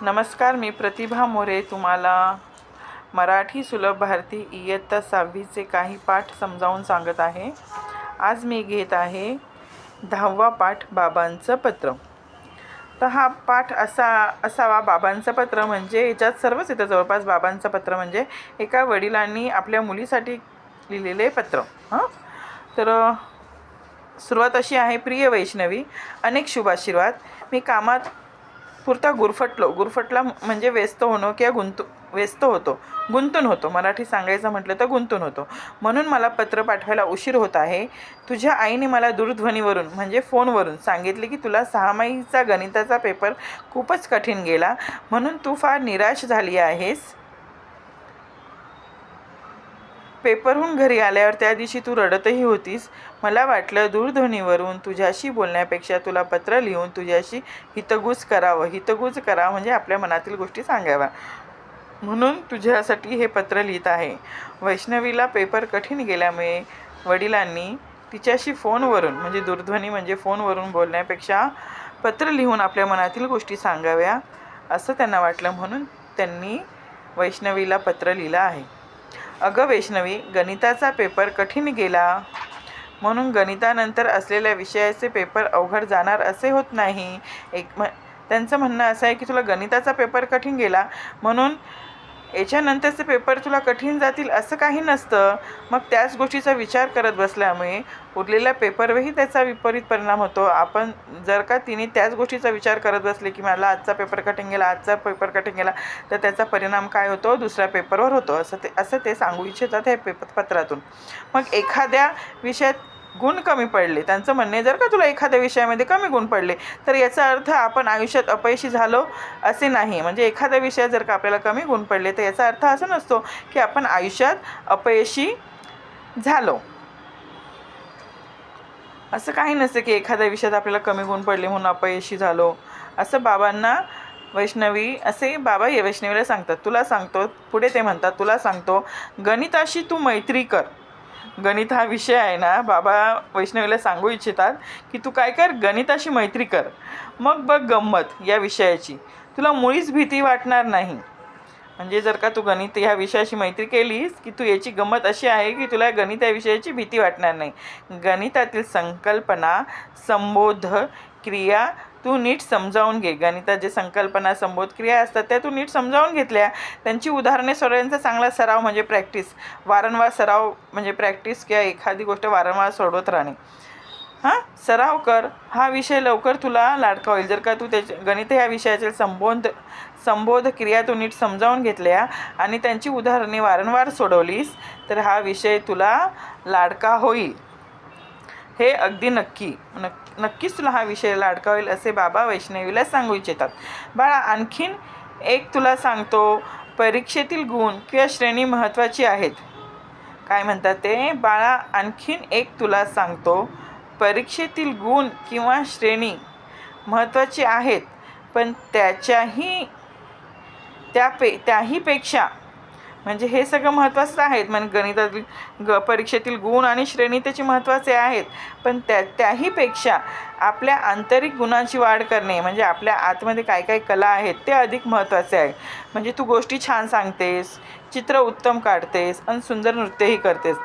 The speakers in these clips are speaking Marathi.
नमस्कार, मी प्रतिभा मोरे तुम्हाला मराठी सुलभ भारती इयत्ता 6वीचे काही पाठ समजावून सांगत आहे. आज मी घेत आहे 10वा पाठ, बाबांचं पत्र. तर हा पाठ असावा. बाबांचं पत्र म्हणजे याच्यात सर्वच येतं जवळपास. बाबांचं पत्र म्हणजे एका वडिलांनी आपल्या मुलीसाठी लिहिलेले पत्र. तर सुरुवात अशी आहे. प्रिय वैष्णवी, अनेक शुभाशीर्वाद. मी कामात पुरता गुरफटला म्हणजे व्यस्त होणं किंवा गुंतून होतो. मराठी सांगायचं म्हटलं तर गुंतून होतो. म्हणून मला पत्र पाठवायला उशीर होत आहे. तुझ्या आईने मला दूरध्वनीवरून म्हणजे फोनवरून सांगितले की तुला 6माहीचा गणिताचा पेपर खूपच कठीण गेला, म्हणून तू फार निराश झाली आहेस. पेपरहून घरी आल्यावर त्या दिवशी तू रडतही होतीस. मला वाटलं दूरध्वनीवरून तुझ्याशी बोलण्यापेक्षा तुला पत्र लिहून तुझ्याशी हितगुज करावं म्हणजे आपल्या मनातील गोष्टी सांगाव्या, म्हणून तुझ्यासाठी हे पत्र लिहित आहे. वैष्णवीला पेपर कठीण गेल्यामुळे वडिलांनी तिच्याशी फोनवरून म्हणजे दूरध्वनी म्हणजे फोनवरून बोलण्यापेक्षा पत्र लिहून आपल्या मनातील गोष्टी सांगाव्या असं त्यांना वाटलं, म्हणून त्यांनी वैष्णवीला पत्र लिहिलं आहे. अगं वैष्णवी, गणिताचा पेपर कठीण गेला म्हणून गणितानंतर असलेल्या विषयाचे पेपर अवघड जाणार असे होत नाही. त्यांचं म्हणणं असं आहे की तुला गणिताचा पेपर कठीण गेला म्हणून याच्यानंतरचे पेपर तुला कठीण जातील असं काही नसतं. मग त्याच गोष्टीचा विचार करत बसल्यामुळे उरलेल्या पेपरवरही त्याचा विपरीत परिणाम होतो. आपण जर का तिने त्याच गोष्टीचा विचार करत बसले की मला आजचा पेपर कठीण गेला तर त्याचा परिणाम काय होतो, दुसऱ्या पेपरवर होतो असं ते सांगू इच्छितात हे पत्रातून. मग एखाद्या विषयात गुण कमी पडले, त्यांचं म्हणणे जर का तुला एखाद्या विषयामध्ये कमी गुण पडले तर याचा अर्थ आपण आयुष्यात अपयशी झालो असे नाही. म्हणजे एखाद्या विषयात जर का आपल्याला कमी गुण पडले तर याचा अर्थ असा नसतो की आपण आयुष्यात अपयशी झालो. असं काही नसतं की एखाद्या विषयात आपल्याला कमी गुण पडले म्हणून अपयशी झालो असं बाबा वैष्णवीला सांगतात. पुढे ते म्हणतात, तुला सांगतो गणिताशी तू मैत्री कर. गणित हा विषय आहे ना, बाबा वैष्णवीला सांगू इच्छितात की तू काय कर, गणिताशी मैत्री कर. मग बघ गंमत या विषयाची, तुला मुळीच भीती वाटणार नाही. म्हणजे जर का तू गणित ह्या विषयाशी मैत्री केलीस की तू याची गंमत अशी आहे की तुला गणित या विषयाची भीती वाटणार नाही. गणितातील संकल्पना, संबोध, क्रिया तू नीट समजावून घे. गणितात जे संकल्पना, संबोध, क्रिया असतात त्या तू नीट समजावून घेतल्या. त्यांची उदाहरणे सोडवण्याचा चांगला सराव म्हणजे प्रॅक्टिस. वारंवार सराव म्हणजे प्रॅक्टिस किंवा एखादी गोष्ट वारंवार सोडवत राहणे. सराव कर. हा विषय लवकर तुला लाडका होईल. जर का तू गणित ह्या विषयाचे संबोध क्रिया तू नीट समजावून घेतल्या आणि त्यांची उदाहरणे वारंवार सोडवलीस तर हा विषय तुला लाडका होईल. हे अगदी नक्कीच तुला हा विषय लाडका होईल असे बाबा वैष्णवीला सांगू इच्छितात. बाळा, आणखीन एक तुला सांगतो, परीक्षेतील गुण किंवा श्रेणी महत्त्वाची आहेत. काय म्हणतात ते, बाळा आणखीन एक तुला सांगतो, परीक्षेतील गुण किंवा श्रेणी महत्त्वाची आहेत, पण त्याहीपेक्षा म्हणजे हे सगळं महत्त्वाचं आहेत. म्हणजे गणितातील परीक्षेतील गुण आणि श्रेणी त्याचे महत्त्वाचे आहेत, पण त्याहीपेक्षा आपल्या आंतरिक गुणांची वाढ करणे म्हणजे आपल्या आतमध्ये काय काय कला आहेत ते अधिक महत्त्वाचे आहे. म्हणजे तू गोष्टी छान सांगतेस, चित्र उत्तम काढतेस आणि सुंदर नृत्यही करतेस.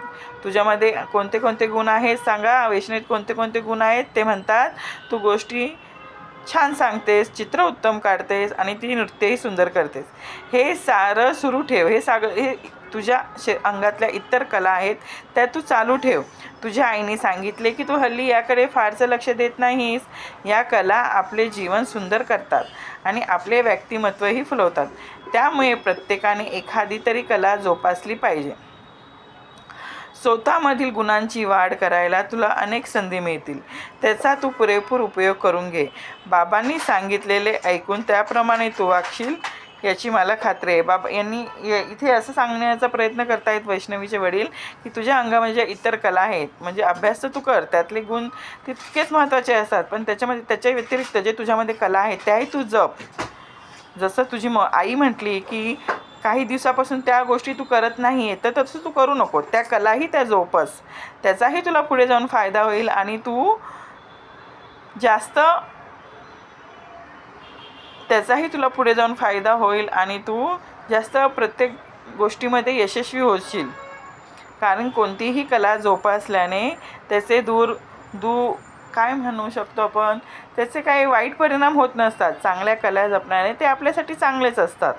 तुझ्यामध्ये कोणते कोणते गुण आहेत सांगा. वैष्णवीत कोणते कोणते गुण आहेत ते म्हणतात, तू गोष्टी छान सांगतेस, चित्र उत्तम काढतेस आणि ती नृत्यही सुंदर करतेस. हे सारं सुरू ठेव. हे तुझ्या अंगातल्या इतर कला आहेत त्या तू चालू ठेव. तुझ्या आईने सांगितले की तू हल्ली याकडे फारसं लक्ष देत नाहीस. या कला आपले जीवन सुंदर करतात आणि आपले व्यक्तिमत्वही फुलवतात. त्यामुळे प्रत्येकाने एखादी तरी कला जोपासली पाहिजे. स्वतःमधील गुणांची वाढ करायला तुला अनेक संधी मिळतील. त्याचा तू पुरेपूर उपयोग करून घे. बाबांनी सांगितलेले ऐकून त्याप्रमाणे तू वागशील याची मला खात्री आहे. बाबा यांनी इथे असं सांगण्याचा प्रयत्न करतायत वैष्णवीचे वडील की तुझ्या अंगामध्ये ज्या इतर कला आहेत म्हणजे अभ्यास तर तू कर, त्यातले गुण तितकेच महत्त्वाचे असतात, पण त्याच्या व्यतिरिक्त जे तुझ्यामध्ये कला आहेत त्याही तू जप. जसं तुझी आई म्हटली की काही दिवसापासून त्या गोष्टी तू करत नाही आहे तर तसं तू करू नको. त्या कलाही त्या जोपास. त्याचाही तुला पुढे जाऊन फायदा होईल आणि तू जास्त त्याचाही तुला पुढे जाऊन फायदा होईल आणि तू जास्त प्रत्येक गोष्टीमध्ये यशस्वी होशील. कारण कोणतीही कला जोपासल्याने त्याचे काय म्हणू शकतो आपण, त्याचे काही वाईट परिणाम होत नसतात. चांगल्या कला जपण्याने ते आपल्यासाठी चांगलेच असतात,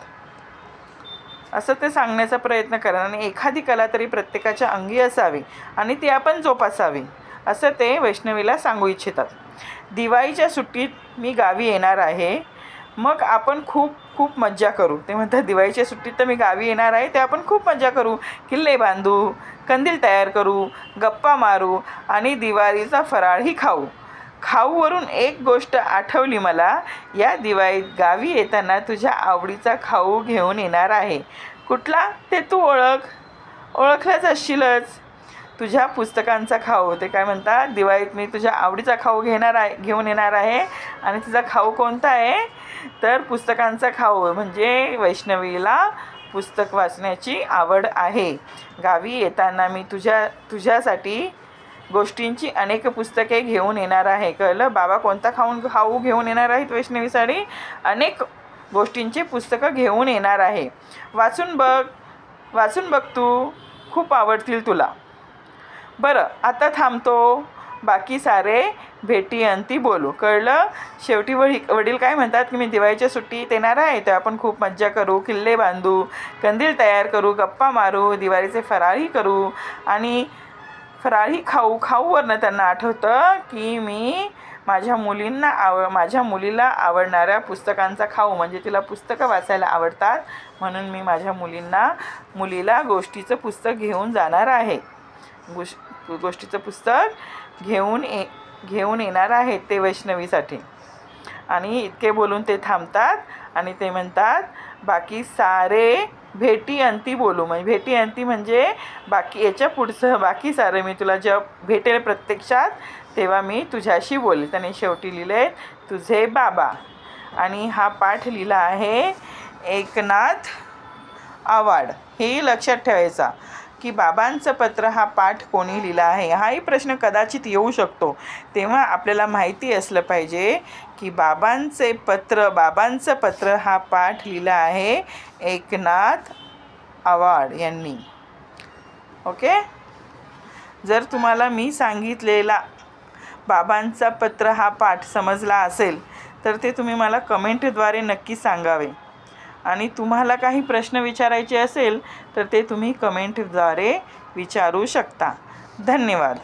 असं ते सांगण्याचा प्रयत्न करा. आणि एखादी कला तरी प्रत्येकाच्या अंगी असावी आणि ती आपण जोपासावी, असं ते वैष्णवीला सांगू इच्छितात. दिवाळीच्या सुट्टीत मी गावी येणार आहे, मग आपण खूप खूप मज्जा करू. ते म्हणतात दिवाळीच्या सुट्टीत तर मी गावी येणार आहे, ते आपण खूप मज्जा करू. किल्ले बांधू, कंदील तयार करू, गप्पा मारू आणि दिवाळीचा फराळही खाऊ. खाऊवरून एक गोष्ट आठवली मला. या दिवाळीत गावी येताना तुझ्या आवडीचा खाऊ घेऊन येणार आहे. कुठला ते तू ओळखलाच असशीलच. तुझ्या पुस्तकांचा खाऊ. ते काय म्हणतात, दिवाळीत मी तुझ्या आवडीचा खाऊ घेऊन येणार आहे. आणि तुझा खाऊ कोणता आहे, तर पुस्तकांचा खाऊ. म्हणजे वैष्णवीला पुस्तक वाचण्याची आवड आहे. गावी येताना मी तुझ्यासाठी गोष्टींची अनेक पुस्तके घेऊन येणार आहे. कळलं बाबा, कोणता खाऊ घेऊन येणार आहेत वैष्णवीसाठी? अनेक गोष्टींची पुस्तकं घेऊन येणार आहे. वाचून बघ तू, खूप आवडतील तुला. बरं, आता थांबतो. बाकी सारे भेटी अंती बोलू. कळलं? शेवटी वडील काय म्हणतात की मी दिवाळीच्या सुट्टीत येणार आहे, तर आपण खूप मज्जा करू, किल्ले बांधू, कंदील तयार करू, गप्पा मारू, दिवाळीचे फराळही करू आणि फराळही खाऊवरनं त्यांना आठवतं की मी माझ्या मुलीला आवडणाऱ्या पुस्तकांचा खाऊ, म्हणजे तिला पुस्तकं वाचायला आवडतात, म्हणून मी माझ्या मुलीला गोष्टीचं पुस्तक घेऊन जाणार आहे. गोष्टीचं पुस्तक घेऊन येणार आहेत ते वैष्णवीसाठी. आणि इतके बोलून ते थांबतात आणि ते म्हणतात बाकी सारे भेटी अंती बोलू. म्हणजे भेटी अंती म्हणजे याच्या पुढचं बाकी सारे मी तुला जेव्हा भेटेल प्रत्यक्षात तेव्हा मी तुझ्याशी बोलेल. त्याने शेवटी लिहिले तुझे बाबा. आणि हा पाठ लिहिला आहे एकनाथ आवाड. हे लक्षात ठेवायचा की बाबांचं पत्र हा पाठ कोणी लिहिला आहे. हाही प्रश्न कदाचित येऊ शकतो. तेव्हा आपल्याला माहिती असलं पाहिजे की बाबांचं पत्र हा पाठ लिहिला आहे एकनाथ आवाड यांनी. ओके. जर तुम्हाला मी सांगितलेला बाबांचा पत्र हा पाठ समजला असेल तर ते तुम्ही मला कमेंटद्वारे नक्की सांगावे. आणि तुम्हाला काही प्रश्न विचारायचे असेल तर ते तुम्ही कमेंटद्वारे विचारू शकता. धन्यवाद.